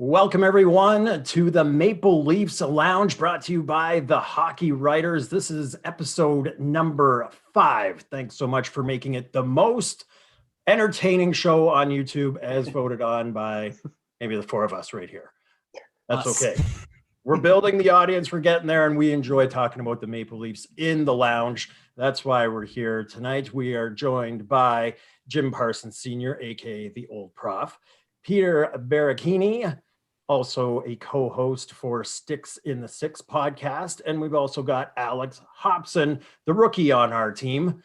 Welcome, everyone, to the Maple Leafs Lounge, brought to you by the Hockey Writers. This is episode number 5. Thanks so much for making it the most entertaining show on YouTube, as voted on by maybe the four of us right here. That's okay. We're building the audience. We're getting there, and we enjoy talking about the Maple Leafs in the lounge. That's why we're here tonight. We are joined by Jim Parsons Sr., aka the Old Prof, Peter Baracchini, also a co-host for Sticks in the Six podcast. And we've also got Alex Hobson, the rookie on our team.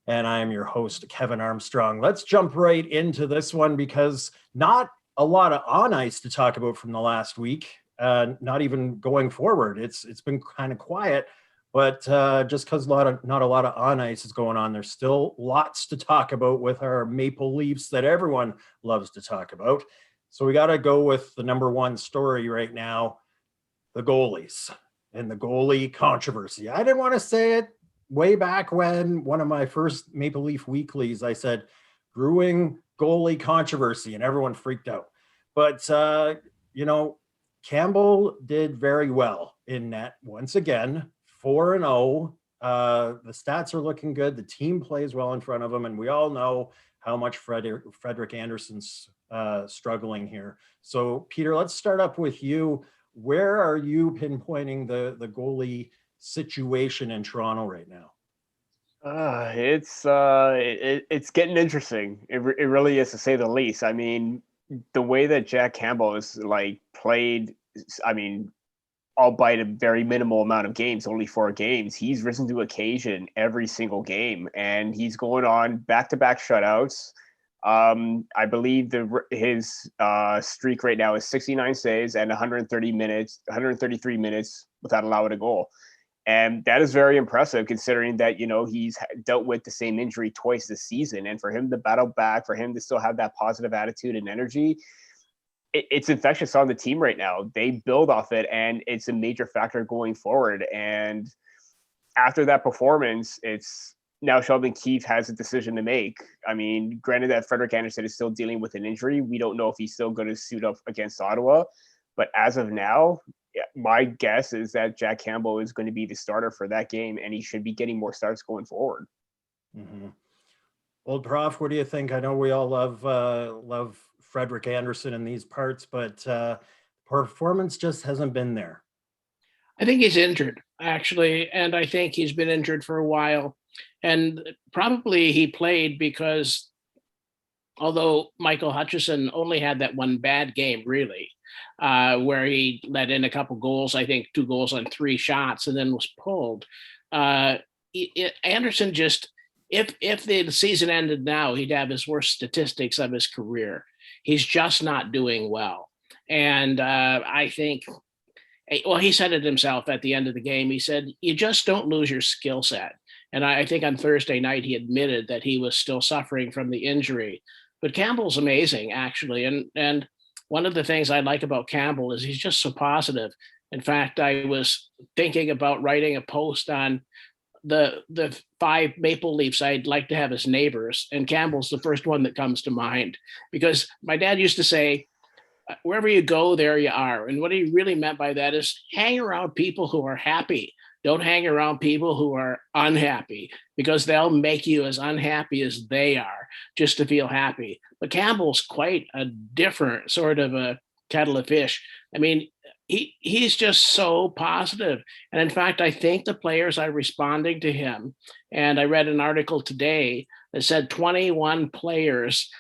And I'm your host, Kevin Armstrong. Let's jump right into this one because not a lot of on ice to talk about from the last week. Not even going forward. It's been kind of quiet, but just because not a lot of on ice is going on, there's still lots to talk about with our Maple Leafs that everyone loves to talk about. So we got to go with the number one story right now, the goalies and the goalie controversy. I didn't want to say it way back when one of my first Maple Leaf weeklies, I said, brewing goalie controversy, and everyone freaked out. But, Campbell did very well in net once again, 4-0. The stats are looking good. The team plays well in front of him, and we all know how much Frederik Andersen's struggling here. So, Peter, let's start up with you. Where are you pinpointing the goalie situation in Toronto right now? It's getting interesting. It really is, to say the least. I mean, the way that Jack Campbell is played, albeit a very minimal amount of games, only 4 games, he's risen to occasion every single game, and he's going on back-to-back shutouts. I believe his streak right now is 69 saves and 133 minutes without allowing a goal. And that is very impressive considering that, he's dealt with the same injury twice this season. And for him to battle back, for him to still have that positive attitude and energy, it's infectious on the team right now. They build off it, and it's a major factor going forward. And after that performance, it's now Sheldon Keefe has a decision to make. I mean, granted that Frederik Andersen is still dealing with an injury. We don't know if he's still going to suit up against Ottawa. But as of now, my guess is that Jack Campbell is going to be the starter for that game, and he should be getting more starts going forward. Mm-hmm. Old Prof, what do you think? I know we all love Frederik Andersen in these parts, but performance just hasn't been there. I think he's injured, actually, and I think he's been injured for a while. And probably he played because although Michael Hutchison only had that one bad game, really, where he let in a couple goals, I think 2 goals on 3 shots, and then was pulled. Andersen just, if the season ended now, he'd have his worst statistics of his career. He's just not doing well. And I think, well, he said it himself at the end of the game. He said, you just don't lose your skill set. And I think on Thursday night, he admitted that he was still suffering from the injury. But Campbell's amazing, actually. And one of the things I like about Campbell is he's just so positive. In fact, I was thinking about writing a post on the 5 Maple Leafs I'd like to have as neighbors. And Campbell's the first one that comes to mind. Because my dad used to say, wherever you go, there you are. And what he really meant by that is hang around people who are happy. Don't hang around people who are unhappy, because they'll make you as unhappy as they are just to feel happy. But Campbell's quite a different sort of a kettle of fish. I mean, he's just so positive. And in fact, I think the players are responding to him. And I read an article today that said 21 players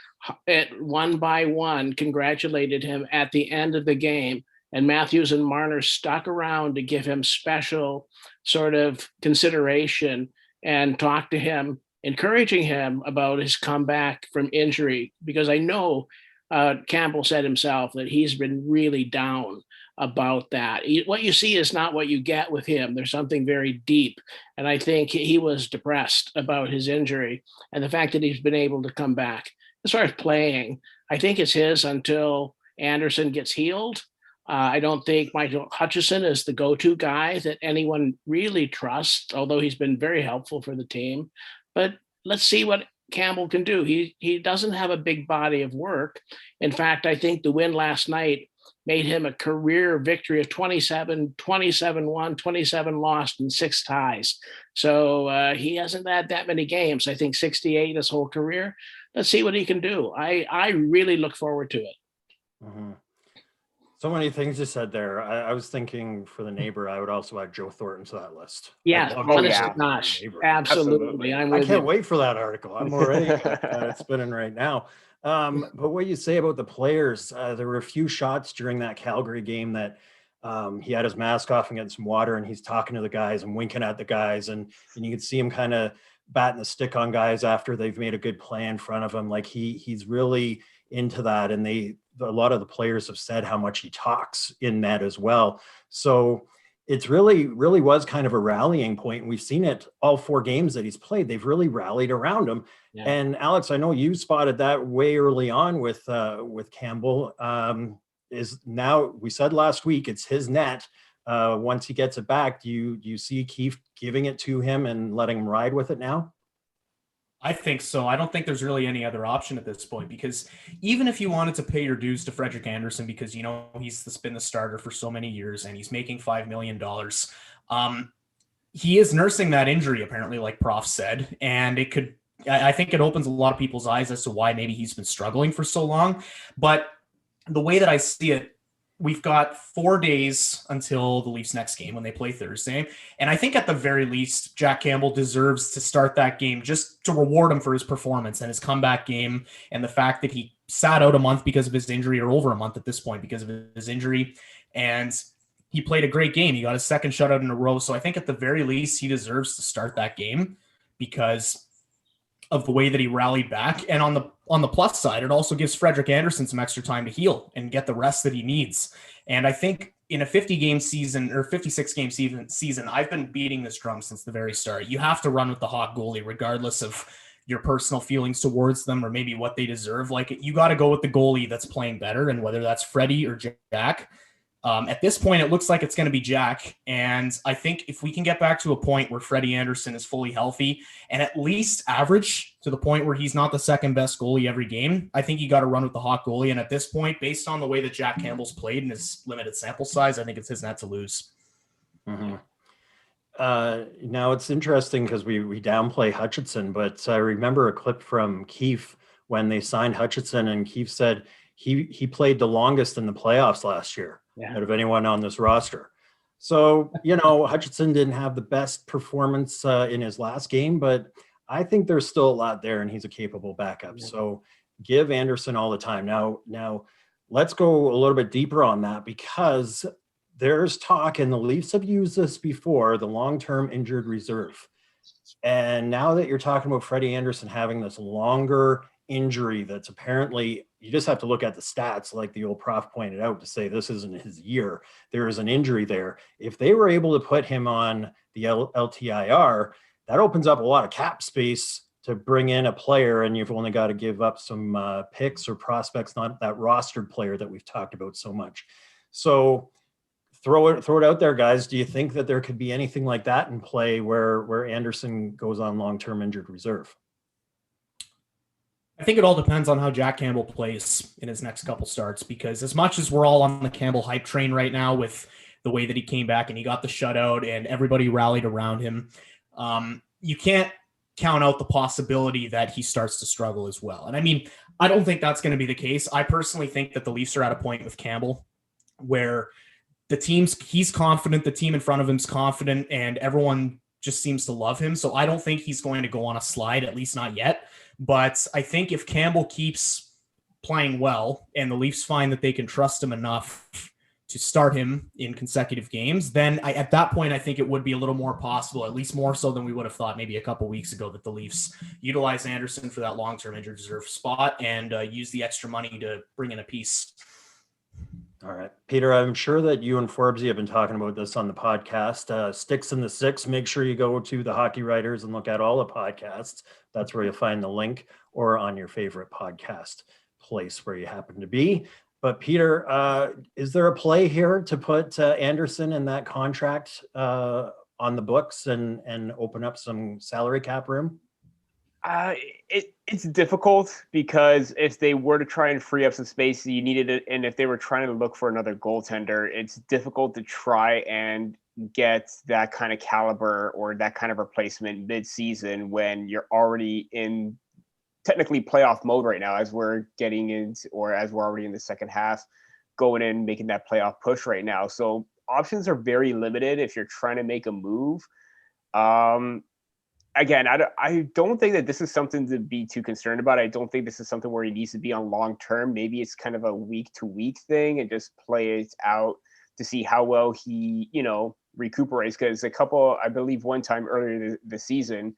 one by one congratulated him at the end of the game. And Matthews and Marner stuck around to give him special sort of consideration and talk to him, encouraging him about his comeback from injury. Because I know Campbell said himself that he's been really down about that. What you see is not what you get with him. There's something very deep. And I think he was depressed about his injury and the fact that he's been able to come back. As far as playing, I think it's his until Andersen gets healed. I don't think Michael Hutchison is the go-to guy that anyone really trusts, although he's been very helpful for the team. But let's see what Campbell can do. He doesn't have a big body of work. In fact, I think the win last night made him a career victory of 27, 27 won, 27 lost, and 6 ties. So he hasn't had that many games. I think 68 his whole career. Let's see what he can do. I really look forward to it. Mm-hmm. So many things you said there. I was thinking for the neighbor, I would also add Joe Thornton to that list. Yeah, honest to gosh, absolutely. I can't wait for that article. I'm already got it spinning right now. But what you say about the players, there were a few shots during that Calgary game that he had his mask off and getting some water, and he's talking to the guys and winking at the guys, and you can see him kind of batting the stick on guys after they've made a good play in front of him. Like he's really into that, and a lot of the players have said how much he talks in that as well. So it's really was kind of a rallying point. And we've seen it all 4 games that he's played. They've really rallied around him. Yeah. And Alex, I know you spotted that way early on with Campbell. Is now, we said last week, it's his net. Once he gets it back, do you see Keefe giving it to him and letting him ride with it now? I think so. I don't think there's really any other option at this point, because even if you wanted to pay your dues to Frederik Andersen, because, he's been the starter for so many years and he's making $5 million, he is nursing that injury, apparently, like Prof said, and I think it opens a lot of people's eyes as to why maybe he's been struggling for so long. But the way that I see it, we've got 4 days until the Leafs' next game when they play Thursday. And I think at the very least, Jack Campbell deserves to start that game just to reward him for his performance and his comeback game, and the fact that he sat out a month because of his injury, or over a month at this point because of his injury. And he played a great game. He got his second shutout in a row. So I think at the very least, he deserves to start that game because of the way that he rallied back. And on the plus side, it also gives Frederik Andersen some extra time to heal and get the rest that he needs. And I think in a 50-game season or 56-game season, I've been beating this drum since the very start. You have to run with the hot goalie, regardless of your personal feelings towards them or maybe what they deserve. Like, you got to go with the goalie that's playing better, and whether that's Freddie or Jack. At this point, it looks like it's going to be Jack. And I think if we can get back to a point where Freddie Andersen is fully healthy and at least average to the point where he's not the second best goalie every game, I think you got to run with the hot goalie. And at this point, based on the way that Jack Campbell's played in his limited sample size, I think it's his net to lose. Mm-hmm. Now it's interesting because we downplay Hutchinson, but I remember a clip from Keefe when they signed Hutchinson, and Keefe said he played the longest in the playoffs last year. Yeah. Out of anyone on this roster. So, Hutchinson didn't have the best performance in his last game, but I think there's still a lot there, and he's a capable backup. Yeah. So give Andersen all the time. Now let's go a little bit deeper on that, because there's talk, and the Leafs have used this before, the long-term injured reserve. And now that you're talking about Freddie Andersen having this longer injury that's apparently, you just have to look at the stats, like the old Prof pointed out, to say this isn't his year. There is an injury there. If they were able to put him on the LTIR, that opens up a lot of cap space to bring in a player, and you've only got to give up some picks or prospects, not that rostered player that we've talked about so much. So throw it out there, guys. Do you think that there could be anything like that in play where Andersen goes on long-term injured reserve? I think it all depends on how Jack Campbell plays in his next couple starts, because as much as we're all on the Campbell hype train right now with the way that he came back and he got the shutout and everybody rallied around him, you can't count out the possibility that he starts to struggle as well. And I mean, I don't think that's going to be the case. I personally think that the Leafs are at a point with Campbell where he's confident, the team in front of him's confident, and everyone just seems to love him. So I don't think he's going to go on a slide, at least not yet. But I think if Campbell keeps playing well and the Leafs find that they can trust him enough to start him in consecutive games, then at that point, I think it would be a little more possible, at least more so than we would have thought maybe a couple weeks ago, that the Leafs utilize Andersen for that long-term injured reserve spot and use the extra money to bring in a piece. All right, Peter, I'm sure that you and Forbesy have been talking about this on the podcast. Sticks in the Six. Make sure you go to the Hockey Writers and look at all the podcasts. That's where you'll find the link, or on your favorite podcast place where you happen to be. But Peter, is there a play here to put Andersen in that contract on the books and open up some salary cap room? It's difficult because if they were to try and free up some space, you needed it, and if they were trying to look for another goaltender, it's difficult to try and get that kind of caliber or that kind of replacement mid-season when you're already in technically playoff mode right now, as we're getting into, or as we're already in the second half, going in making that playoff push right now. So options are very limited if you're trying to make a move. Again, I don't think that this is something to be too concerned about. I don't think this is something where he needs to be on long term. Maybe it's kind of a week to week thing and just play it out to see how well he, recuperates. Because I believe one time earlier the season,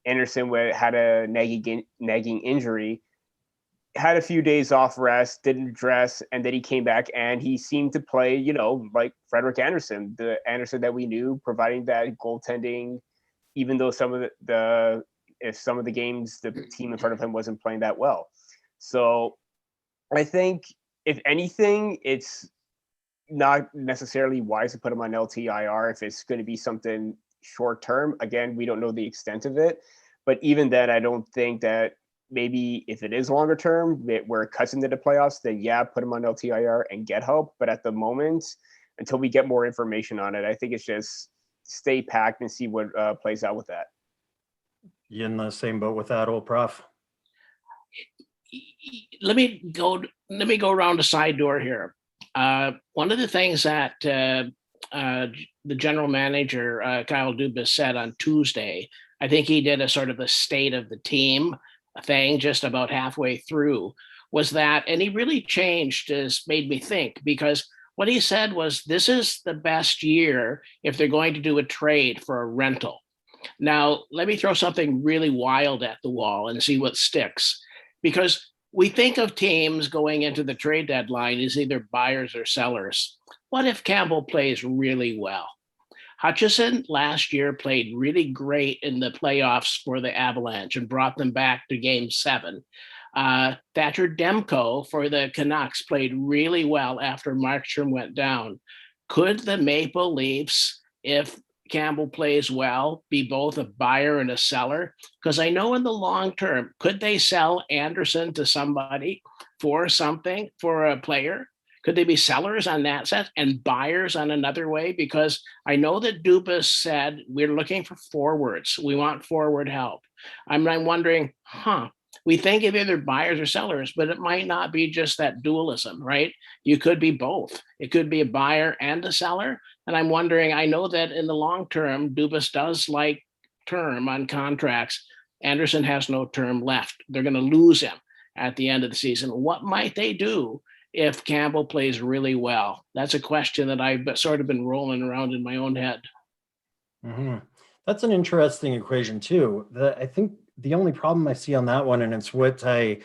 Anderson had a nagging injury, had a few days off rest, didn't dress, and then he came back and he seemed to play, like Frederik Andersen, the Andersen that we knew, providing that goaltending. Even though some of the games the team in front of him wasn't playing that well. So I think if anything, it's not necessarily wise to put him on LTIR if it's going to be something short term. Again, we don't know the extent of it, but even then, I don't think that maybe if it is longer term where it cuts into the playoffs, then yeah, put him on LTIR and get help. But at the moment, until we get more information on it, I think it's just stay packed and see what plays out with that. You in the same boat with that, old Prof? Let me go around the side door here. One of the things that the general manager, Kyle Dubas, said on Tuesday, I think he did a sort of a state of the team thing just about halfway through, was that, and he really changed, made me think, because what he said was, this is the best year if they're going to do a trade for a rental. Now, let me throw something really wild at the wall and see what sticks. Because we think of teams going into the trade deadline as either buyers or sellers. What if Campbell plays really well? Hutchison last year played really great in the playoffs for the Avalanche and brought them back to Game 7. Thatcher Demko for the Canucks played really well after Markstrom went down. Could the Maple Leafs, if Campbell plays well, be both a buyer and a seller? Because I know in the long term, could they sell Anderson to somebody for something, for a player? Could they be sellers on that set and buyers on another way? Because I know that Dubas said we're looking for forwards. We want forward help. I'm wondering, we think of either buyers or sellers, but it might not be just that dualism, right? You could be both. It could be a buyer and a seller. And I'm wondering, I know that in the long term, Dubas does like term on contracts. Anderson has no term left. They're going to lose him at the end of the season. What might they do if Campbell plays really well? That's a question that I've sort of been rolling around in my own head. Mm-hmm. That's an interesting equation too. I think the only problem I see on that one, and it's what I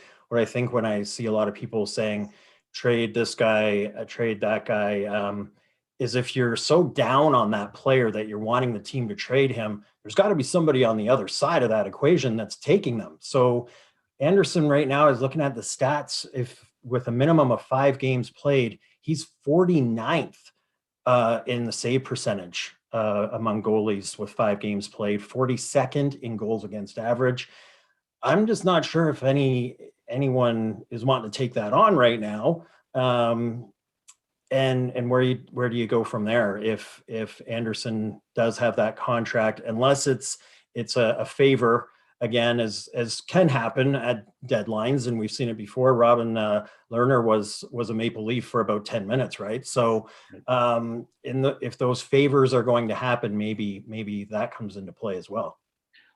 think when I see a lot of people saying trade this guy, trade that guy, is if you're so down on that player that you're wanting the team to trade him, there's got to be somebody on the other side of that equation that's taking them. So Anderson right now is looking at the stats. If with a minimum of 5 games played, he's 49th in the save percentage among goalies with 5 games played, 42nd in goals against average. I'm just not sure if anyone is wanting to take that on right now. And where do you go from there if Anderson does have that contract, unless it's a favor, again, as can happen at deadlines, and we've seen it before. Robin Lerner was a Maple Leaf for about 10 minutes, right? So if those favors are going to happen, maybe that comes into play as well.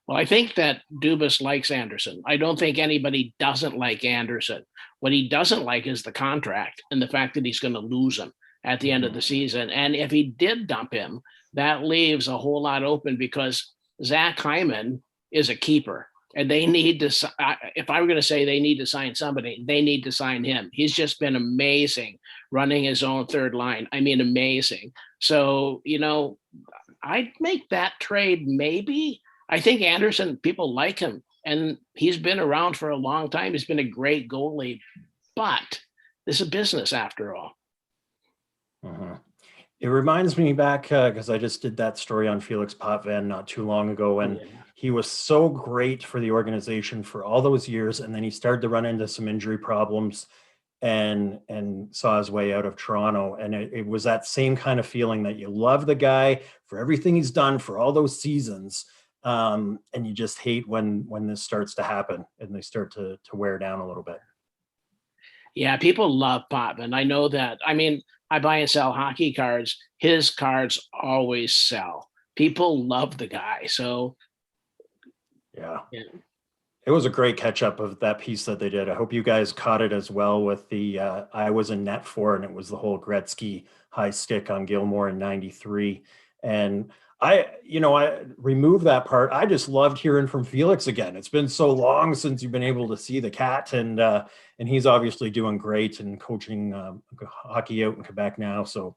Well, I think that Dubas likes Anderson. I don't think anybody doesn't like Anderson. What he doesn't like is the contract and the fact that he's going to lose him at the end of the season. And if he did dump him, that leaves a whole lot open, because Zach Hyman is a keeper. And they need to, if I were going to say they need to sign somebody, they need to sign him. He's just been amazing running his own third line. I mean, amazing. So, I'd make that trade maybe. I think Anderson, people like him, and he's been around for a long time. He's been a great goalie, but this is a business after all. Uh-huh. It reminds me back because I just did that story on Felix Potvin not too long ago, and he was so great for the organization for all those years, and then he started to run into some injury problems and saw his way out of Toronto. And it was that same kind of feeling that you love the guy for everything he's done for all those seasons, and you just hate when this starts to happen and they start to wear down a little bit. Yeah, people love Potvin. I know that. I mean, I buy and sell hockey cards. His cards always sell. People love the guy. So, yeah. Yeah. It was a great catch up of that piece that they did. I hope you guys caught it as well with the I was in net for, and it was the whole Gretzky high stick on Gilmore in '93. And I removed that part. I just loved hearing from Felix again. It's been so long since you've been able to see the cat, and he's obviously doing great and coaching hockey out in Quebec now. So,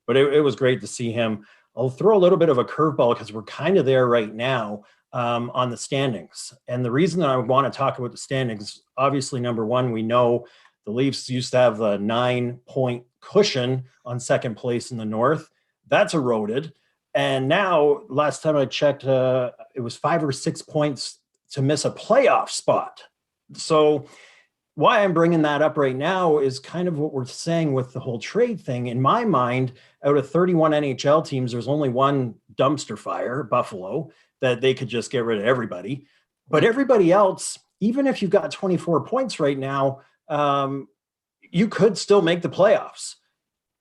but it was great to see him. I'll throw a little bit of a curveball because we're kind of there right now on the standings. And the reason that I want to talk about the standings, obviously, number one, we know the Leafs used to have a 9-point cushion on second place in the North. That's eroded. And now, last time I checked, it was 5 or 6 points to miss a playoff spot. So why I'm bringing that up right now is kind of what we're saying with the whole trade thing. In my mind, out of 31 NHL teams, there's only one dumpster fire, Buffalo, that they could just get rid of everybody. But everybody else, even if you've got 24 points right now, you could still make the playoffs.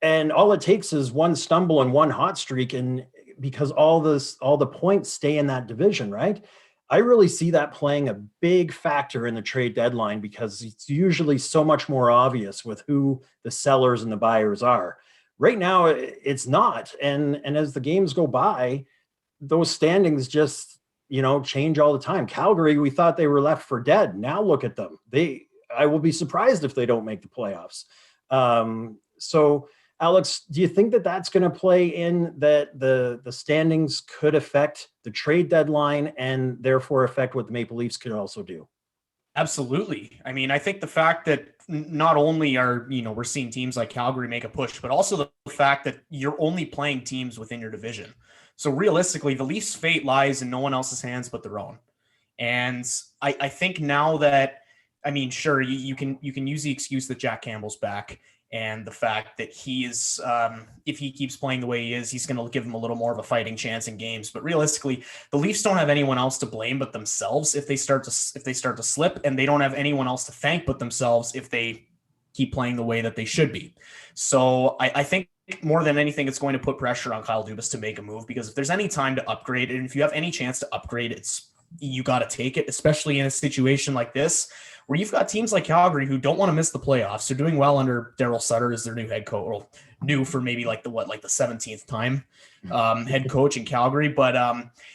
And all it takes is one stumble and one hot streak, and because all the points stay in that division, right? I really see that playing a big factor in the trade deadline because it's usually so much more obvious with who the sellers and the buyers are. Right now, it's not. And as the games go by, those standings just, change all the time. Calgary, we thought they were left for dead. Now look at them. I will be surprised if they don't make the playoffs. So Alex, do you think that that's going to play in that the standings could affect the trade deadline and therefore affect what the Maple Leafs could also do? Absolutely. I mean, I think the fact that not only are, we're seeing teams like Calgary make a push, but also the fact that you're only playing teams within your division. So realistically, the Leafs' fate lies in no one else's hands but their own. And I think now that, sure, you can use the excuse that Jack Campbell's back and the fact that he is, if he keeps playing the way he is, he's going to give them a little more of a fighting chance in games. But realistically, the Leafs don't have anyone else to blame but themselves if they start to slip, and they don't have anyone else to thank but themselves if they keep playing the way that they should be. So I think more than anything, it's going to put pressure on Kyle Dubas to make a move, because if there's any time to upgrade, and if you have any chance to upgrade, you got to take it, especially in a situation like this where you've got teams like Calgary who don't want to miss the playoffs. They're doing well under Darryl Sutter as their new head coach, or new for maybe like the 17th time head coach in Calgary. But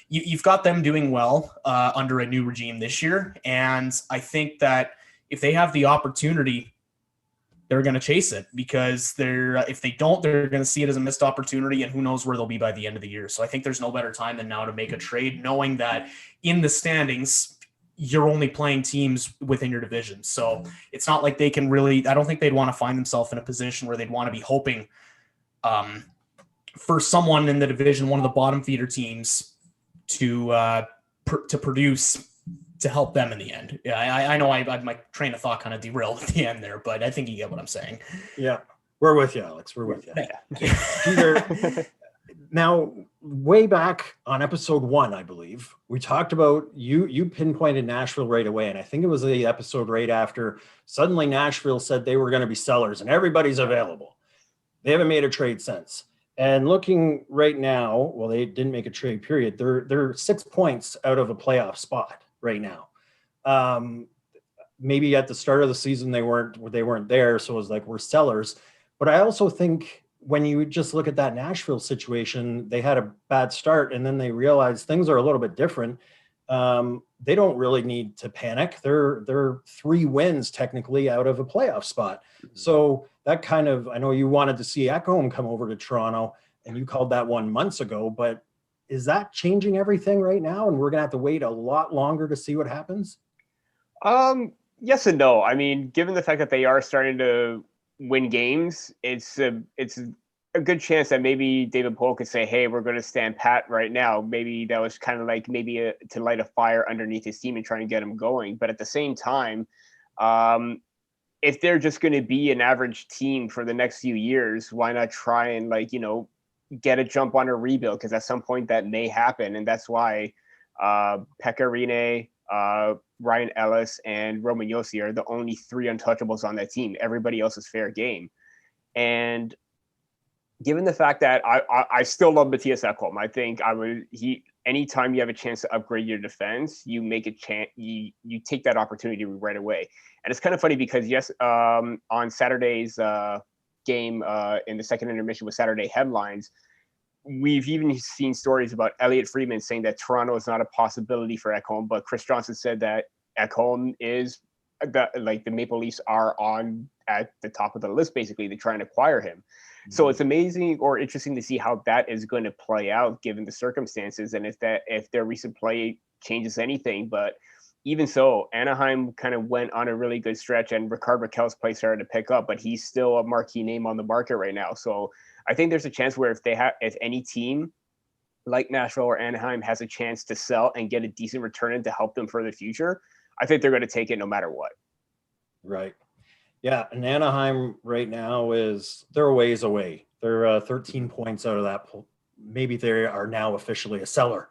you've got them doing well under a new regime this year. And I think that if they have the opportunity, they're going to chase it, because if they don't, they're going to see it as a missed opportunity, and who knows where they'll be by the end of the year. So I think there's no better time than now to make a trade, knowing that in the standings, you're only playing teams within your division. So it's not like they can really, I don't think they'd want to find themselves in a position where they'd want to be hoping for someone in the division, one of the bottom feeder teams, to produce to help them in the end. Yeah, I know my train of thought kind of derailed at the end there, but I think you get what I'm saying. Yeah, we're with you, Alex. We're with you. Yeah. Peter, now, way back on episode 1, I believe, we talked about, you pinpointed Nashville right away. And I think it was the episode right after suddenly Nashville said they were going to be sellers and everybody's available. They haven't made a trade since. And looking right now, well, they didn't make a trade, period. They're 6 points out of a playoff spot right now. Maybe at the start of the season, they weren't there. So it was like, we're sellers. But I also think when you just look at that Nashville situation, they had a bad start and then they realized things are a little bit different. They don't really need to panic. They're 3 wins technically out of a playoff spot. So that kind of, I know you wanted to see Ekholm come over to Toronto and you called that one months ago, but is that changing everything right now? And we're going to have to wait a lot longer to see what happens? Yes and no. I mean, given the fact that they are starting to win games, it's a good chance that maybe David Pohl could say, hey, we're going to stand pat right now. Maybe that was kind of like to light a fire underneath his team and try and get him going. But at the same time, if they're just going to be an average team for the next few years, why not try and get a jump on a rebuild? Because at some point that may happen. And that's why Pekka Rinne, Ryan Ellis, and Roman Josi are the only 3 untouchables on that team. Everybody else is fair game. And given the fact that I still love Matthias Ekholm, I think anytime you have a chance to upgrade your defense, you make a chance, you take that opportunity right away. And it's kind of funny because on Saturday's game in the second intermission with Saturday headlines, we've even seen stories about Elliot Friedman saying that Toronto is not a possibility for Ekholm, but Chris Johnson said that Ekholm is the Maple Leafs are at the top of the list. Basically, they try and acquire him. So it's amazing or interesting to see how that is going to play out given the circumstances and if their recent play changes anything. But even so, Anaheim kind of went on a really good stretch and Ricard Raquel's play started to pick up, but he's still a marquee name on the market right now. So I think there's a chance where if any team like Nashville or Anaheim has a chance to sell and get a decent return in to help them for the future, I think they're going to take it no matter what. Right. Yeah, and Anaheim right now they're a ways away. They're 13 points out of that. Maybe they are now officially a seller,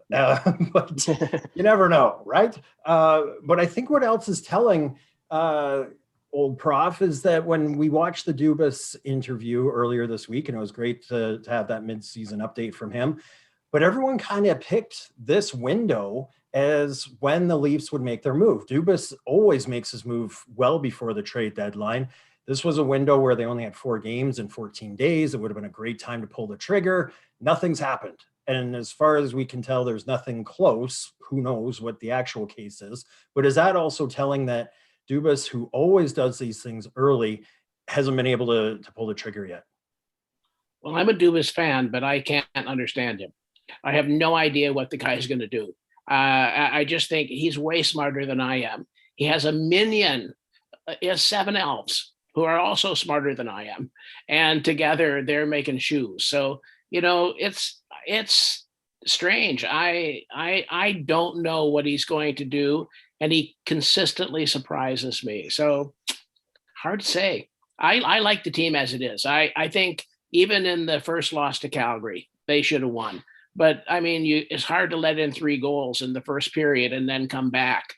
but you never know, right? But I think what else is telling old Prof is that when we watched the Dubas interview earlier this week, and it was great to have that mid-season update from him, but everyone kind of picked this window as when the Leafs would make their move. Dubas always makes his move well before the trade deadline. This was a window where they only had 4 games in 14 days. It would have been a great time to pull the trigger. Nothing's happened. And as far as we can tell, there's nothing close. Who knows what the actual case is. But is that also telling that Dubas, who always does these things early, hasn't been able to pull the trigger yet? Well, I'm a Dubas fan, but I can't understand him. I have no idea what the guy's going to do. I just think he's way smarter than I am. He has a minion. He has 7 elves who are also smarter than I am. And together they're making shoes. So, it's strange. I don't know what he's going to do. And he consistently surprises me. So hard to say. I like the team as it is. I think even in the first loss to Calgary, they should have won. But I mean, it's hard to let in 3 goals in the first period and then come back.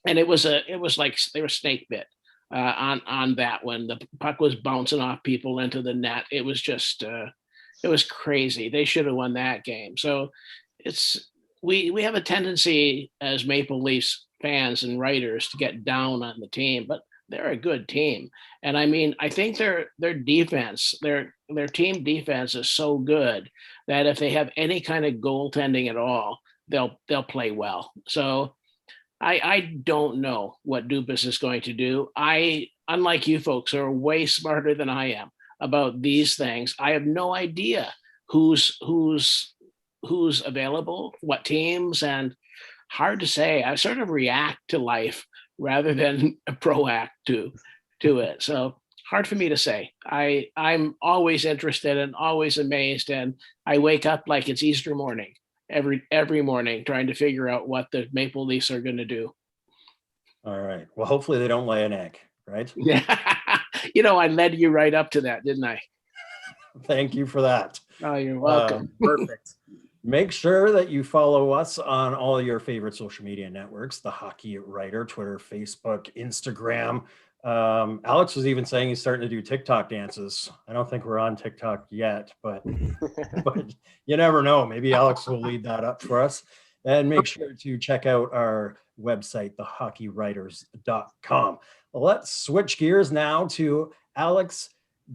And it was like they were snake bit on that one. The puck was bouncing off people into the net. It was just it was crazy. They should have won that game. So we have a tendency as Maple Leafs fans and writers to get down on the team, but they're a good team. And I mean, I think their defense, their team defense is so good that if they have any kind of goaltending at all, they'll play well. So I don't know what Dubas is going to do. Unlike you folks, are way smarter than I am about these things. I have no idea who's available, what teams, and hard to say. I sort of react to life rather than proact to it. So hard for me to say. I'm always interested and always amazed, and I wake up like it's Easter morning every morning trying to figure out what the Maple Leafs are going to do. All right. Well, hopefully they don't lay an egg, right? Yeah. I led you right up to that, didn't I? Thank you for that. Oh, you're welcome. Perfect. Make sure that you follow us on all your favorite social media networks, The Hockey Writer, Twitter, Facebook, Instagram. Alex was even saying he's starting to do TikTok dances. I don't think we're on TikTok yet, but you never know. Maybe Alex will lead that up for us. And make sure to check out our website, thehockeywriters.com. Let's switch gears now to Alex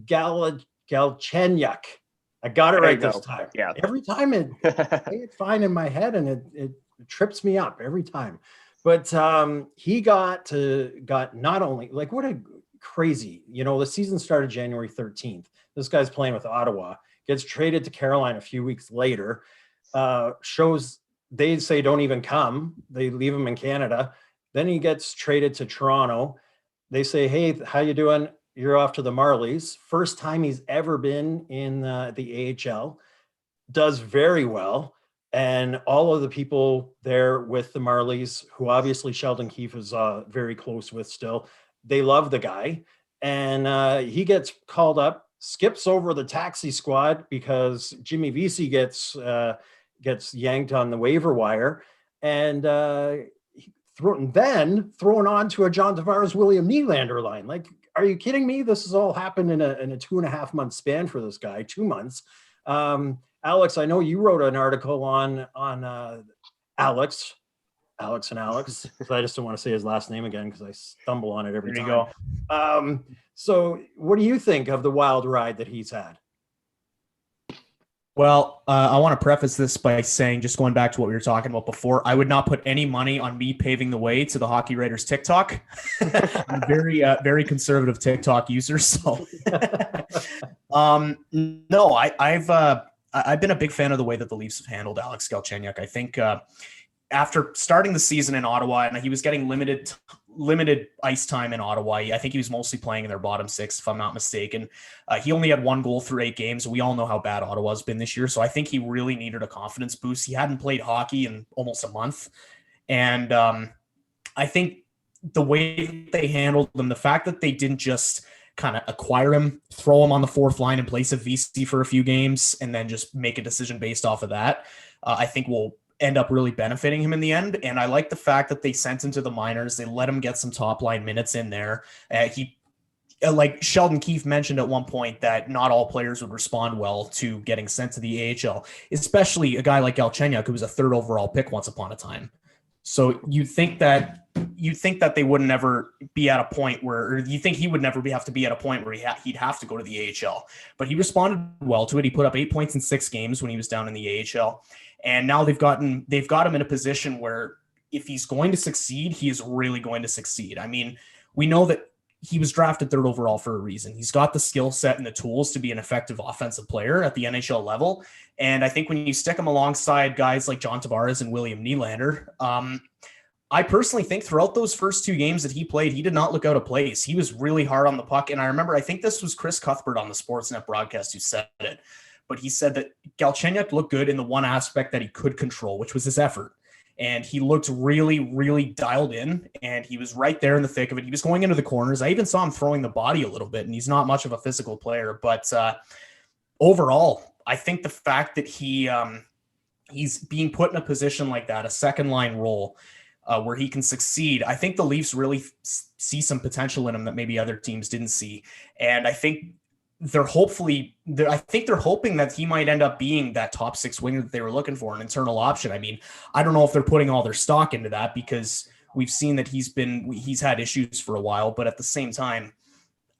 Galchenyuk. I got it right this time. Yeah. Every time it's fine in my head and it trips me up every time. But he got not only, like, what a crazy, the season started January 13th. This guy's playing with Ottawa, gets traded to Carolina a few weeks later, they say don't even come. They leave him in Canada. Then he gets traded to Toronto. They say, hey, how you doing? you're off to the Marlies. First time he's ever been in the AHL. Does very well. And all of the people there with the Marlies, who obviously Sheldon Keefe is very close with still, they love the guy. And he gets called up, skips over the taxi squad because Jimmy Vesey gets yanked on the waiver wire, and then thrown on to a John Tavares, William Nylander line. Like, are you kidding me? This has all happened in a 2.5 month span for this guy, 2 months. Alex, I know you wrote an article on Alex and Alex. So I just don't want to say his last name again because I stumble on it every time. There you go. So what do you think of the wild ride that he's had? Well, I want to preface this by saying, just going back to what we were talking about before, I would not put any money on me paving the way to the Hockey Writers TikTok. I'm a very conservative TikTok user. So, no, I've been a big fan of the way that the Leafs have handled Alex Galchenyuk. I think after starting the season in Ottawa, and he was getting limited ice time in Ottawa. I think he was mostly playing in their bottom six, if I'm not mistaken. He only had 1 goal through 8 games. We all know how bad Ottawa's been this year. So I think he really needed a confidence boost. He hadn't played hockey in almost a month. And I think the way that they handled him, the fact that they didn't just kind of acquire him, throw him on the 4th line in place of VC for a few games, and then just make a decision based off of that, I think will end up really benefiting him in the end. And I like the fact that they sent him to the minors. They let him get some top line minutes in there. Like Sheldon Keefe mentioned at one point that not all players would respond well to getting sent to the AHL, especially a guy like Galchenyuk, who was a 3rd overall pick once upon a time. So you think that they wouldn't ever be at a point where, or you think he would never have to be at a point where he'd have to go to the AHL, but he responded well to it. He put up 8 points in 6 games when he was down in the AHL. And now they've got him in a position where if he's going to succeed, he is really going to succeed. I mean, we know that he was drafted 3rd overall for a reason. He's got the skill set and the tools to be an effective offensive player at the NHL level. And I think when you stick him alongside guys like John Tavares and William Nylander, I personally think throughout those first 2 games that he played, he did not look out of place. He was really hard on the puck. And I remember, I think this was Chris Cuthbert on the Sportsnet broadcast who said it, but he said that Galchenyuk looked good in the one aspect that he could control, which was his effort. And he looked really, really dialed in, and he was right there in the thick of it. He was going into the corners. I even saw him throwing the body a little bit, and he's not much of a physical player. But overall, I think the fact that he's being put in a position like that, a second-line role, where he can succeed, I think the Leafs really see some potential in him that maybe other teams didn't see. And I think they're hoping that he might end up being that top 6 winger that they were looking for, an internal option. I mean, I don't know if they're putting all their stock into that because we've seen that he's had issues for a while, but at the same time,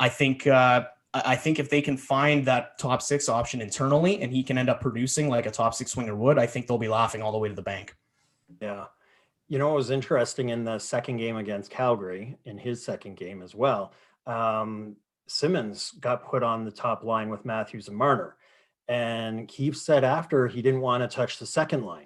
I think if they can find that top 6 option internally and he can end up producing like a top 6 winger would, I think they'll be laughing all the way to the bank. Yeah. You know, it was interesting in the second game against Calgary, in his second game as well. Simmons got put on the top line with Matthews and Marner, and Keefe said after he didn't want to touch the second line.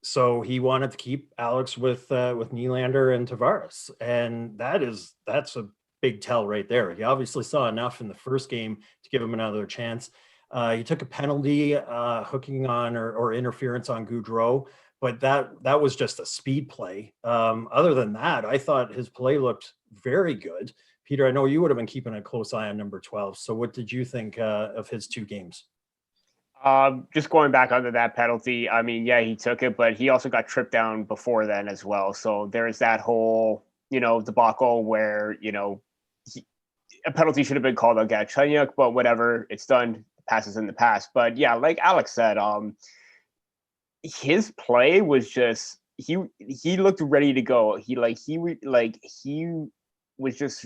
So he wanted to keep Alex with Nylander and Tavares. And that's a big tell right there. He obviously saw enough in the first game to give him another chance. He took a penalty hooking on or interference on Gaudreau, but that was just a speed play. Other than that, I thought his play looked very good. Peter, I know you would have been keeping a close eye on number 12. So what did you think of his 2 games? Just going back onto that penalty, I mean, yeah, he took it, but he also got tripped down before then as well. So there's that whole, debacle where, a penalty should have been called on Galchenyuk, but whatever, it's done, passes in the past. But yeah, like Alex said, his play was just, he looked ready to go. He was just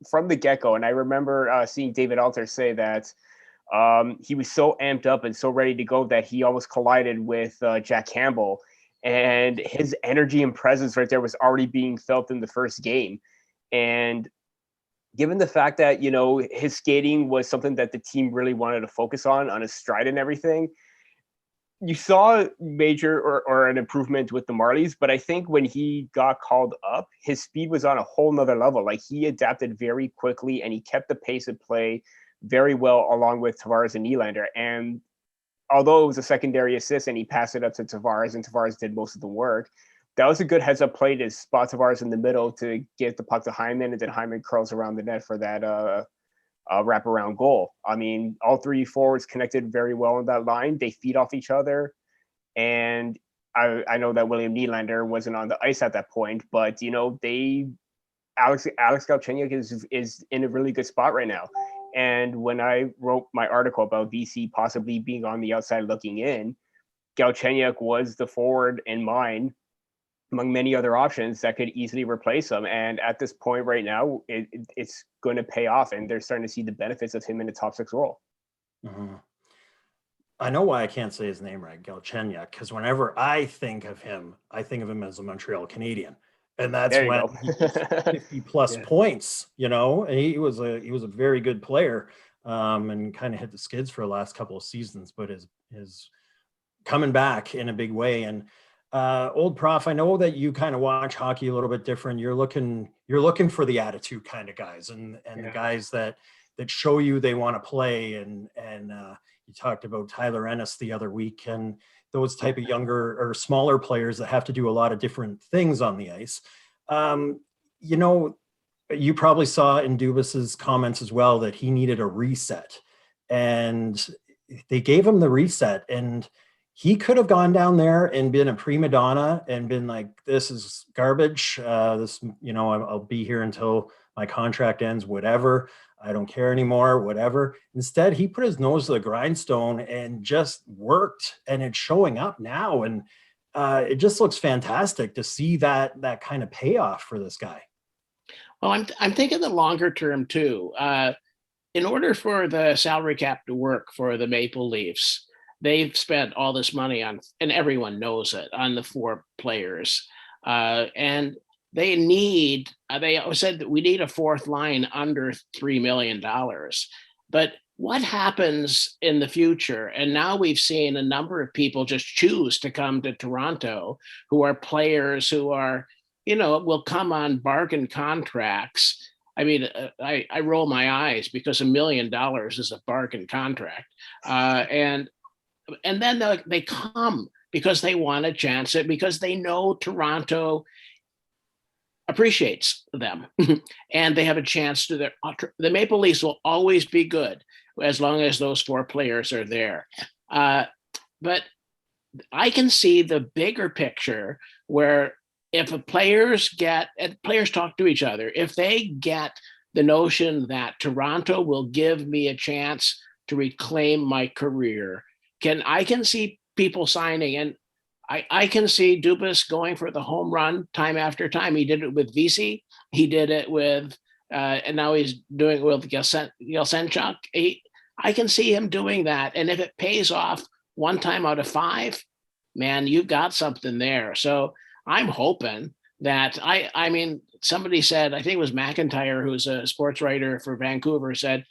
from the get-go. And I remember seeing David Alter say that he was so amped up and so ready to go that he almost collided with Jack Campbell. And his energy and presence right there was already being felt in the first game. And given the fact that, his skating was something that the team really wanted to focus on his stride and everything, you saw major or an improvement with the Marlies, but I think when he got called up, his speed was on a whole nother level. Like, he adapted very quickly and he kept the pace of play very well along with Tavares and Nylander. And although it was a secondary assist and he passed it up to Tavares and Tavares did most of the work, that was a good heads up play to spot Tavares in the middle to get the puck to Hyman, and then Hyman curls around the net for that wraparound goal. I mean, all three forwards connected very well on that line. They feed off each other. And I know that William Nylander wasn't on the ice at that point, but, you know, Alex Galchenyuk is in a really good spot right now. And when I wrote my article about BC possibly being on the outside looking in, Galchenyuk was the forward in mind among many other options that could easily replace him. And at this point right now, it's going to pay off, and they're starting to see the benefits of him in the top six role. Mm-hmm. I know why I can't say his name right, Galchenyuk, because whenever I think of him as a Montreal Canadian. And that's when 50 plus points, you know, and he was a very good player, and kind of hit the skids for the last couple of seasons, but is coming back in a big way. And old Prof, I know that you kind of watch hockey a little bit different. You're looking for the attitude kind of guys and the guys that show you they want to play. And you talked about Tyler Ennis the other week, and those type of younger or smaller players that have to do a lot of different things on the ice. You know, you probably saw in Dubas's comments as well that he needed a reset, and they gave him the reset, and he could have gone down there and been a prima donna and been like, this is garbage. This, you know, I'll be here until my contract ends, whatever. I don't care anymore, whatever. Instead, he put his nose to the grindstone and just worked, and it's showing up now. And it just looks fantastic to see that kind of payoff for this guy. Well, I'm thinking the longer term too. In order for the salary cap to work for the Maple Leafs, they've spent all this money on, and everyone knows it, on the four players. And they said that we need a fourth line under $3 million. But what happens in the future? And now we've seen a number of people just choose to come to Toronto who are players who are, you know, will come on bargain contracts. I mean, I roll my eyes because $1 million is a bargain contract. And then they come because they want a chance, because they know Toronto appreciates them and they have a chance to the Maple Leafs will always be good as long as those four players are there. But I can see the bigger picture where if players talk to each other, if they get the notion that Toronto will give me a chance to reclaim my career, I can see people signing, and I can see Dubas going for the home run time after time. He did it with Vesey. He did it with, and now he's doing it with Galchenyuk. I can see him doing that. And if it pays off one time out of five, man, you've got something there. So I'm hoping that I mean, somebody said, I think it was McIntyre, who's a sports writer for Vancouver, said,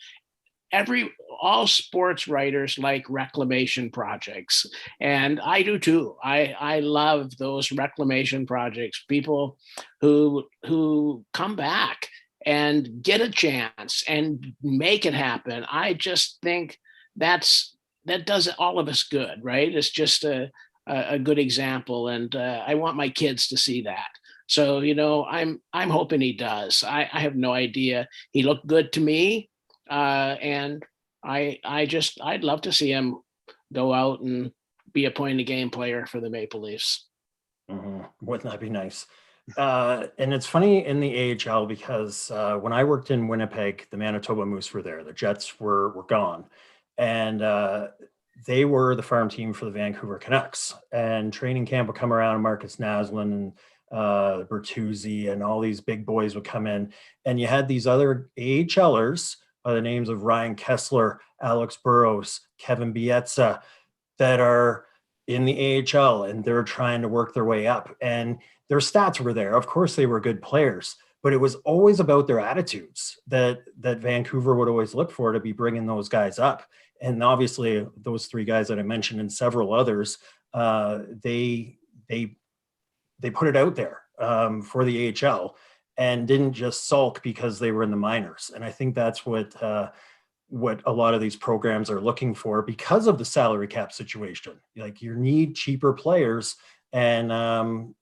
all sports writers like reclamation projects, and I do too. I love those reclamation projects, people who come back and get a chance and make it happen. I just think that does all of us good, right? It's just a good example, and I want my kids to see that. So, you know, I'm hoping he does. I have no idea. He looked good to me. And I'd love to see him go out and be a point of game player for the Maple Leafs. Mm-hmm. Wouldn't that be nice? And it's funny in the AHL because when I worked in Winnipeg, the Manitoba Moose were there. The Jets were gone, and they were the farm team for the Vancouver Canucks. And training camp would come around, and Marcus Naslund and Bertuzzi and all these big boys would come in, and you had these other AHLers by the names of Ryan Kessler, Alex Burrows, Kevin Bietsa, that are in the AHL, and they're trying to work their way up, and their stats were there. Of course, they were good players, but it was always about their attitudes that Vancouver would always look for to be bringing those guys up. And obviously those three guys that I mentioned and several others, they put it out there for the AHL and didn't just sulk because they were in the minors. And I think that's what a lot of these programs are looking for because of the salary cap situation. Like, you need cheaper players. And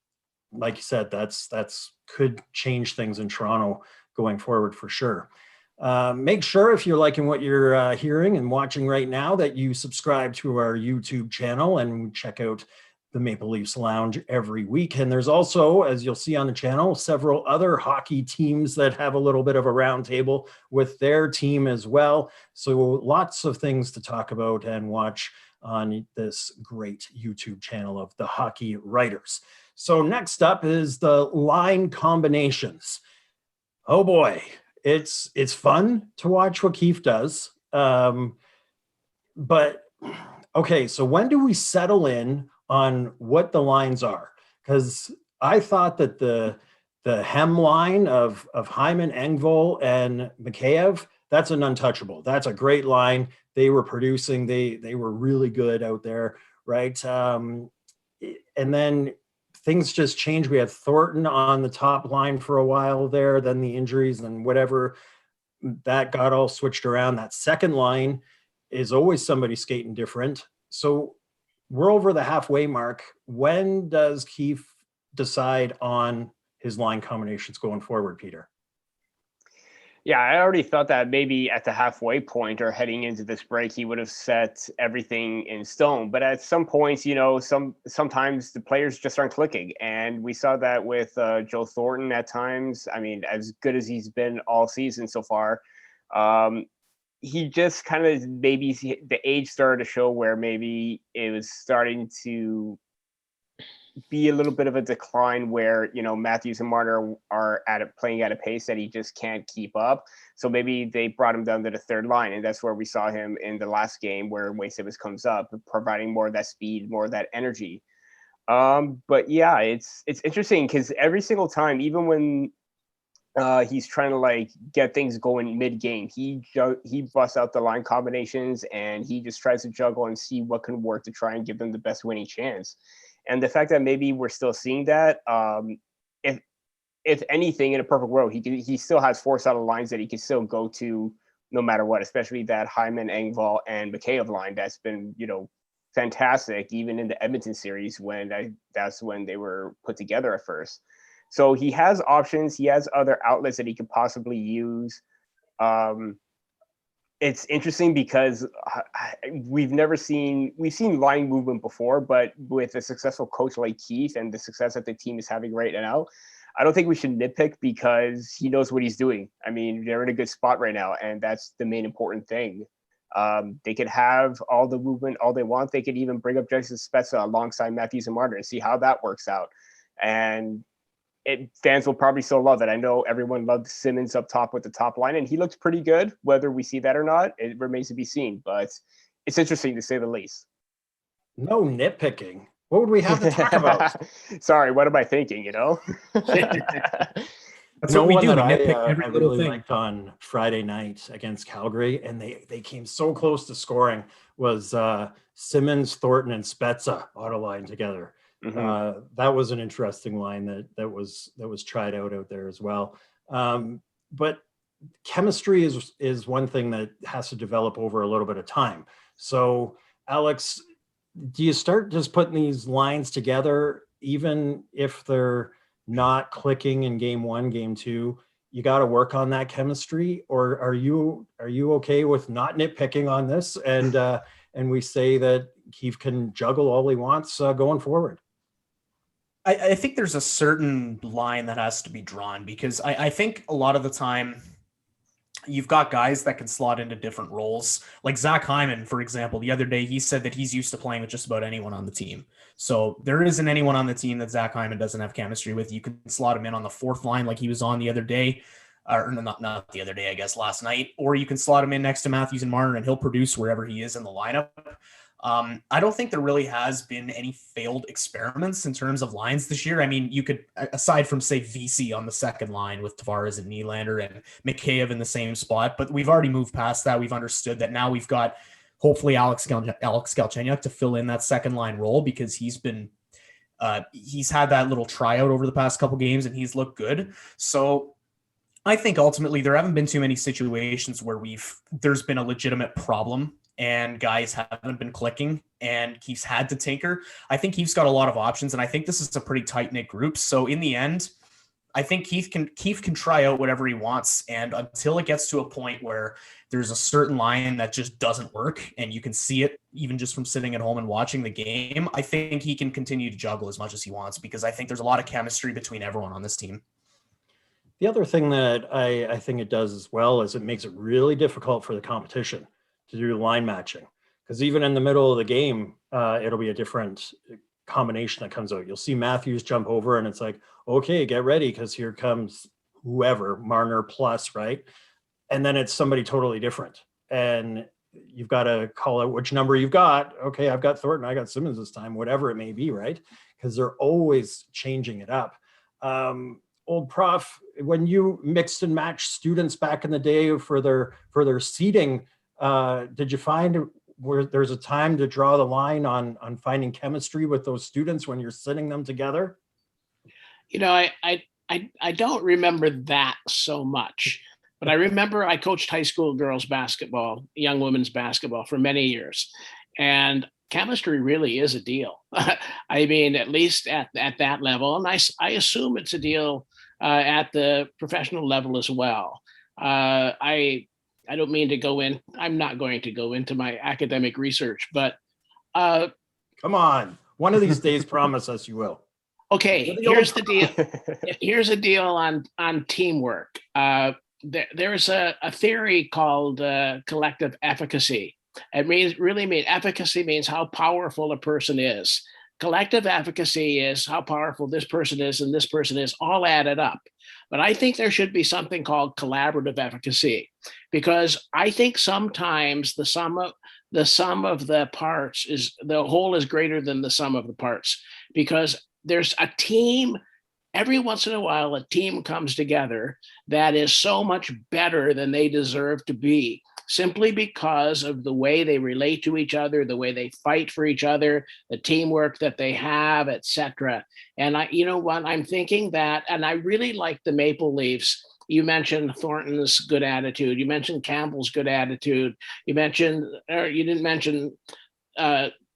like you said, that's could change things in Toronto going forward for sure. Make sure, if you're liking what you're hearing and watching right now, that you subscribe to our YouTube channel and check out the Maple Leafs Lounge every week. And there's also, as you'll see on the channel, several other hockey teams that have a little bit of a roundtable with their team as well. So lots of things to talk about and watch on this great YouTube channel of the Hockey Writers. So next up is the line combinations. Oh boy, it's fun to watch what Keefe does. But okay, so when do we settle in on what the lines are? Because I thought that the hem line of Hyman, Engvall, and Mikheyev, that's an untouchable. That's a great line. They were producing. They were really good out there, right? And then things just changed. We had Thornton on the top line for a while there, then the injuries and whatever, that got all switched around. That second line is always somebody skating different. So we're over the halfway mark. When does Keefe decide on his line combinations going forward, Peter? Yeah, I already thought that maybe at the halfway point or heading into this break, he would have set everything in stone. But at some points, sometimes the players just aren't clicking. And we saw that with Joe Thornton at times. I mean, as good as he's been all season so far, he just kind of, maybe the age started to show where maybe it was starting to be a little bit of a decline where, Matthews and Marner are playing at a pace that he just can't keep up. So maybe they brought him down to the third line. And that's where we saw him in the last game where Wayne Simmonds comes up, providing more of that speed, more of that energy. But yeah, it's interesting because every single time, even when he's trying to get things going mid-game, he busts out the line combinations and he just tries to juggle and see what can work to try and give them the best winning chance. And the fact that maybe we're still seeing that, if anything, in a perfect world, he still has 4 solid lines that he can still go to no matter what, especially that Hyman, Engvall, and Mikheyev line that's been, fantastic, even in the Edmonton series that's when they were put together at first. So he has options. He has other outlets that he could possibly use. It's interesting because we've seen line movement before, but with a successful coach like Keefe and the success that the team is having right now, I don't think we should nitpick because he knows what he's doing. I mean, they're in a good spot right now, and that's the main important thing. They could have all the movement, all they want. They could even bring up Jason Spezza alongside Matthews and Marner and see how that works out. And fans will probably still love it. I know everyone loved Simmonds up top with the top line, and he looks pretty good. Whether we see that or not, it remains to be seen. But it's interesting to say the least. No nitpicking. What would we have to talk about? Sorry, what am I thinking? That's what we do. I really liked on Friday night against Calgary, and they came so close to scoring, was Simmonds, Thornton, and Spezza auto line together. Mm-hmm. That was an interesting line that was tried out there as well. But chemistry is one thing that has to develop over a little bit of time. So, Alex, do you start just putting these lines together, even if they're not clicking in game 1, game 2? You got to work on that chemistry, or are you okay with not nitpicking on this and we say that Keefe can juggle all he wants going forward? I think there's a certain line that has to be drawn because I think a lot of the time you've got guys that can slot into different roles. Like Zach Hyman, for example, the other day, he said that he's used to playing with just about anyone on the team. So there isn't anyone on the team that Zach Hyman doesn't have chemistry with. You can slot him in on the 4th line like he was on the other day, or not the other day, I guess last night, or you can slot him in next to Matthews and Marner and he'll produce wherever he is in the lineup. I don't think there really has been any failed experiments in terms of lines this year. I mean, you could, aside from say VC on the second line with Tavares and Nylander and Mikheyev in the same spot, but we've already moved past that. We've understood that now we've got hopefully Alex Galchenyuk to fill in that second line role, because he's had that little tryout over the past couple games and he's looked good. So I think ultimately there haven't been too many situations where there's been a legitimate problem and guys haven't been clicking and Keefe's had to tinker. I think Keefe's got a lot of options, and I think this is a pretty tight-knit group. So in the end, I think Keefe can try out whatever he wants, and until it gets to a point where there's a certain line that just doesn't work and you can see it even just from sitting at home and watching the game, I think he can continue to juggle as much as he wants, because I think there's a lot of chemistry between everyone on this team. The other thing that I think it does as well is it makes it really difficult for the competition to do line matching, because even in the middle of the game, it'll be a different combination that comes out. You'll see Matthews jump over and it's like, okay, get ready, because here comes whoever, Marner plus, right? And then it's somebody totally different. And you've got to call out which number you've got. Okay, I've got Thornton, I got Simmons this time, whatever it may be, right? Because they're always changing it up. Old Prof, when you mixed and matched students back in the day for their seating, did you find where there's a time to draw the line on finding chemistry with those students when you're sitting them together? You know, I don't remember that so much, but I remember I coached high school girls basketball, young women's basketball for many years, and chemistry really is a deal. I mean, at least at that level, and I assume it's a deal at the professional level as well. I don't mean to go in. I'm not going to go into my academic research, but come on, one of these days, promise us you will. Okay, here's the deal. Here's a deal on teamwork. There's a theory called collective efficacy. Efficacy means how powerful a person is. Collective efficacy is how powerful this person is and this person is, all added up. But I think there should be something called collaborative efficacy, because I think sometimes the sum of the parts is, the whole is greater than the sum of the parts, because there's a team. Every once in a while, a team comes together that is so much better than they deserve to be, simply because of the way they relate to each other, the way they fight for each other, the teamwork that they have, etc. And you know what, I'm thinking that, and I really like the Maple Leafs. You mentioned Thornton's good attitude. You mentioned Campbell's good attitude. You didn't mention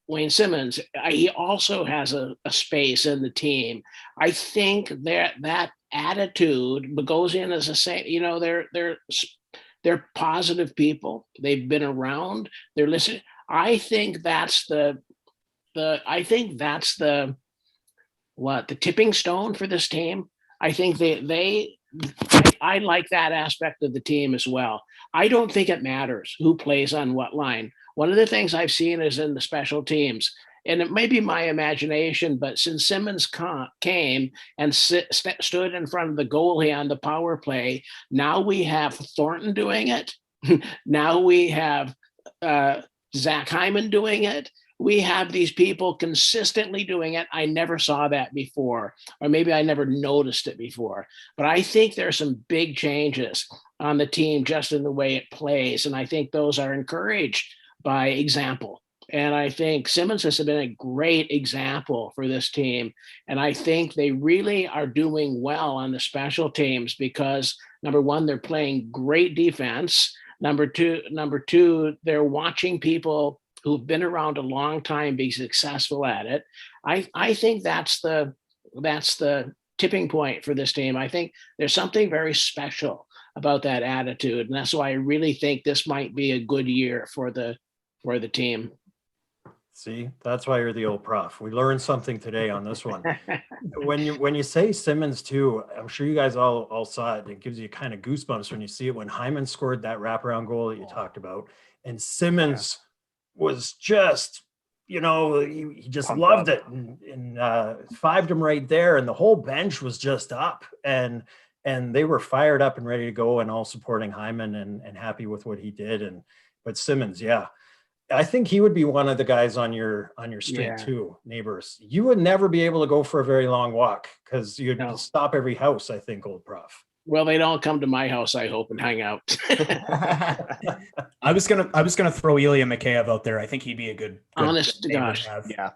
Wayne Simmons. He also has a space in the team. I think that attitude goes in as a same. You know, they're positive people. They've been around. They're listening. I think that's the tipping stone for this team. I think I like that aspect of the team as well. I don't think it matters who plays on what line. One of the things I've seen is in the special teams, and it may be my imagination, but since Simmons came and stood in front of the goalie on the power play, now we have Thornton doing it. Now we have Zach Hyman doing it. We have these people consistently doing it. I never saw that before, or maybe I never noticed it before. But I think there's some big changes on the team just in the way it plays, and I think those are encouraged by example. And I think Simmons has been a great example for this team. And I think they really are doing well on the special teams because, number one, they're playing great defense. Number two, they're watching people who've been around a long time be successful at it. I think that's the tipping point for this team. I think there's something very special about that attitude. And that's why I really think this might be a good year for the team. See, that's why you're the old prof. We learned something today on this one. When you say Simmons too, I'm sure you guys all saw it. It gives you kind of goosebumps when you see it. When Hyman scored that wraparound goal that you talked about, and Simmons was just, he just pumped loved it and fived him right there, and the whole bench was just up and they were fired up and ready to go and all supporting Hyman and happy with what he did. But Simmons, yeah. I think he would be one of the guys on your street Yeah. too, neighbors. You would never be able to go for a very long walk because you'd No. stop every house, I think, old Prof. Well, they'd all come to my house, I hope, and hang out. I was gonna throw Ilya Mikheyev out there. I think he'd be a good Honest to neighbor God. have. Yeah.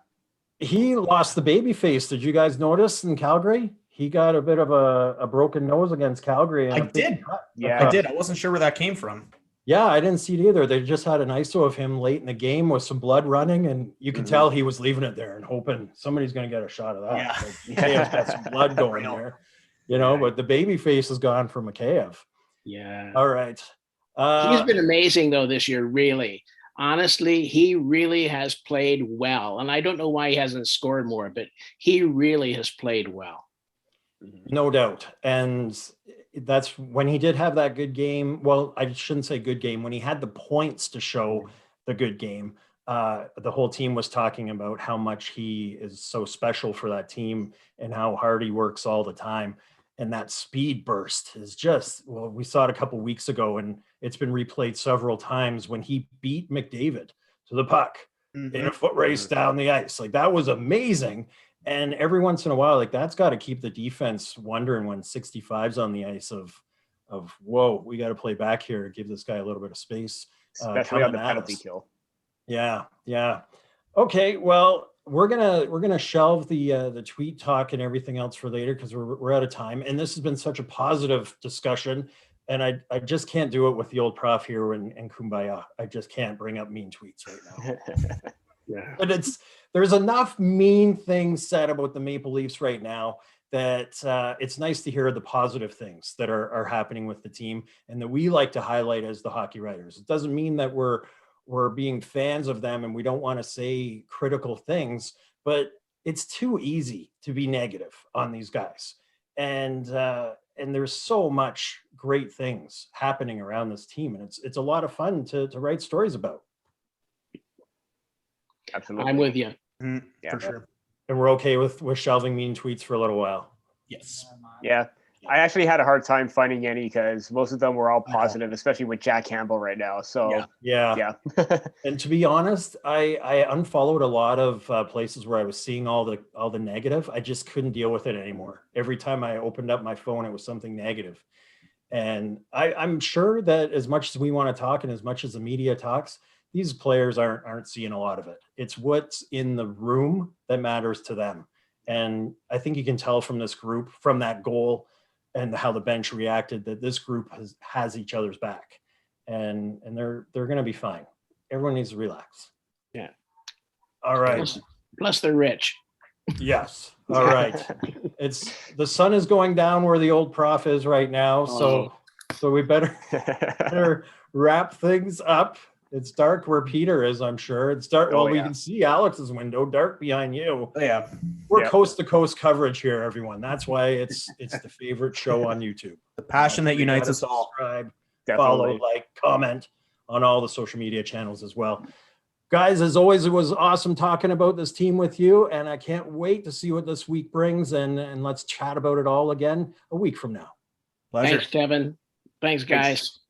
He lost the baby face. Did you guys notice in Calgary? He got a bit of a broken nose against Calgary. and I a big did. cut. Yeah. I did. I wasn't sure where that came from. Yeah, I didn't see it either. They just had an ISO of him late in the game with some blood running, and you could Mhm. tell he was leaving it there and hoping somebody's going to get a shot of that. Yeah. Like, Mikheyev's got some blood going Real. there, but the baby face is gone for Mikheyev. Yeah. All right. He's been amazing, though, this year, really. Honestly, he really has played well. And I don't know why he hasn't scored more, but he really has played well. No doubt. And that's when he did have that good game. Well, I shouldn't say good game. When he had the points to show the good game, the whole team was talking about how much he is so special for that team and how hard he works all the time. And that speed burst is just, well, we saw it a couple weeks ago and it's been replayed several times when he beat McDavid to the puck in a foot race down the ice. Like, that was amazing. And every once in a while, like, that's got to keep the defense wondering when 65's on the ice of whoa, we got to play back here, give this guy a little bit of space. Especially on the coming at penalty us. kill. Yeah. Okay, well, we're gonna shelve the tweet talk and everything else for later because we're out of time. And this has been such a positive discussion, and I just can't do it with the old Prof here and Kumbaya. I just can't bring up mean tweets right now. Yeah. But there's enough mean things said about the Maple Leafs right now that it's nice to hear the positive things that are happening with the team and that we like to highlight as the hockey writers. It doesn't mean that we're being fans of them and we don't want to say critical things, but it's too easy to be negative on these guys. And there's so much great things happening around this team, and it's a lot of fun to write stories about. Absolutely. I'm with you. Yeah. For sure. And we're okay with shelving mean tweets for a little while. Yes. Yeah. I actually had a hard time finding any because most of them were all positive, especially with Jack Campbell right now. So Yeah. And to be honest, I unfollowed a lot of places where I was seeing all the negative. I just couldn't deal with it anymore. Every time I opened up my phone, it was something negative. And I'm sure that as much as we want to talk and as much as the media talks, these players aren't seeing a lot of it. It's what's in the room that matters to them. And I think you can tell from this group, from that goal and how the bench reacted, that this group has each other's back, and they're going to be fine. Everyone needs to relax. Yeah. All right. Plus they're rich. Yes. All right. The sun is going down where the old Prof is right now. So we better wrap things up. It's dark where Peter is, I'm sure. It's dark. Oh, Well, we yeah. can see Alex's window, dark behind you. Yeah. We're coast to coast coverage here, everyone. That's why it's the favorite show on YouTube. The passion that unites us all. Subscribe, Definitely. follow, like, comment on all the social media channels as well. Guys, as always, it was awesome talking about this team with you, and I can't wait to see what this week brings, and let's chat about it all again a week from now. Pleasure. Thanks, Kevin. Thanks, guys.